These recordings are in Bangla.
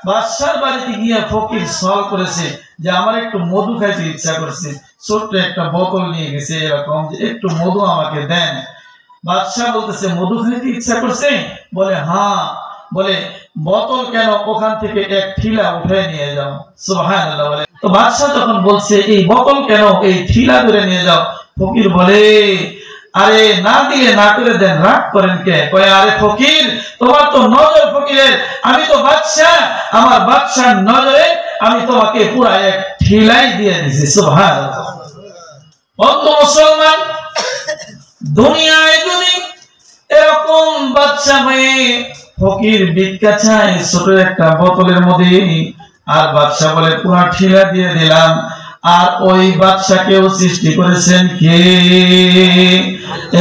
বাদশার বাড়িতে গিয়ে ফকির সওয়াল করেছে যে আমার একটু মধু খাইতে ইচ্ছা করছে, ছোট্ট একটা বোতল নিয়ে গেছে এরকম যে একটু মধু আমাকে দেন। বাদশা বলতেছে মধু খাইতে ইচ্ছা করছে? বলে হ্যাঁ। বলে বোতল কেন, ওখান থেকে এক ঠিলা উঠে নিয়ে যাও। সুবহানাল্লাহ বলে। তো বাদশা যখন বলছে এই বোতল কেন, এই ঠিলা ধরে নিয়ে যাও, ফকির বলে আরে না দিলে না করে দেন, রাগ করেন কে? কয় আরে ফকির তোমার তো নজর ফকিরের, আমি তো বাদশা, আমার বাদশার নজরে আমি তোমাকে পুরা এক ঠিলাই দিয়ে দিছি। সুবহানাল্লাহ। বন্ধু মুসলমান, দুনিয়ায় যদি এরকম বাদশা হয়ে ফকির ভিক্ষা চায় ছোট একটা বোতলের মধ্যে, আর বাদশা বলে পুরা ঠিলা দিয়ে দিলাম, আর ওই বাদশাকেও সৃষ্টি করেছেন কে?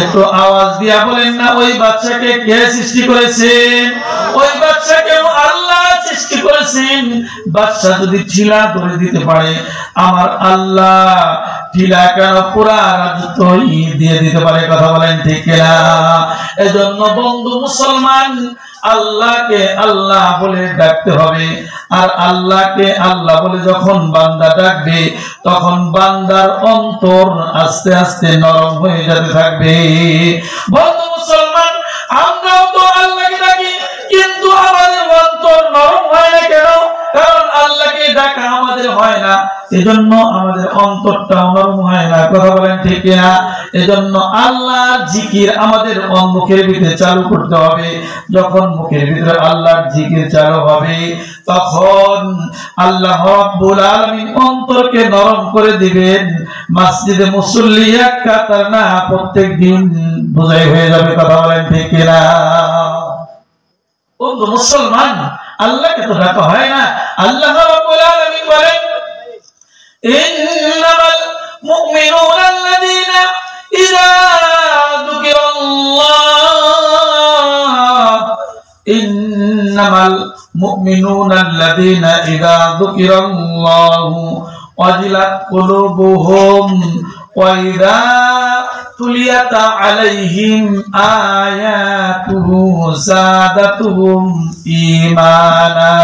একটু আওয়াজ দিয়া বলেন না, ওই বাদশাকে কে সৃষ্টি করেছেন? ওই বাদশাকেও আল্লাহ সৃষ্টি করেছেন। বাদশা যদি ঠিলা করে দিতে পারে, আমার আল্লাহ ঠিলা কেন পুরা রাজত্ব দিয়ে দিতে পারে? কথা বলেন ঠিক কিনা? এজন্য বন্ধু মুসলমান, আল্লাহকে আল্লাহ বলে ডাকতে হবে। আর আল্লাহকে আল্লাহ বলে যখন বান্দা ডাকবে, তখন বান্দার অন্তর আস্তে আস্তে নরম হয়ে যেতে থাকবে। বন্ধু মুসলমান, আমরাও তো আল্লাহকে ডাকি, কিন্তু আমাদের অন্তর নরম হয় না কেন? কারণ আল্লাহকে ডাকা আমাদের হয় না, এজন্য আমাদের অন্তরটাও নরম হয় না। কথা বলেন ঠিক কিনা? এজন্য আল্লাহর জিকির আমাদের মুখের ভিতরে চালু করতে হবে। যখন মুখের ভিতরে আল্লাহর জিকির চালু হবে, তখন আল্লাহ রাব্বুল আলামিন অন্তরকে নরম করে দিবেন। মসজিদে মুসল্লি এক কাতার না, প্রত্যেকদিন বোঝাই হয়ে যাবে। কথা বলেন ঠিক কিনা? বন্ধু মুসলমান, আল্লাহকে তো ডাকা হয় না। আল্লাহ রাব্বুল আলামিন বলেন ইন্নামাল মুমিনুনা আল্লাযীনা ইযা যুকিরাল্লাহ ইন্নামাল মুমিনুনা আল্লাযীনা ইযা যুকিরাল্লাহু ওয়াজিলাত কুলুবুহুম ওয়া ইযা তুলিয়াত আলাইহিম আয়াতুহু যাদাতুহুম ঈমানা।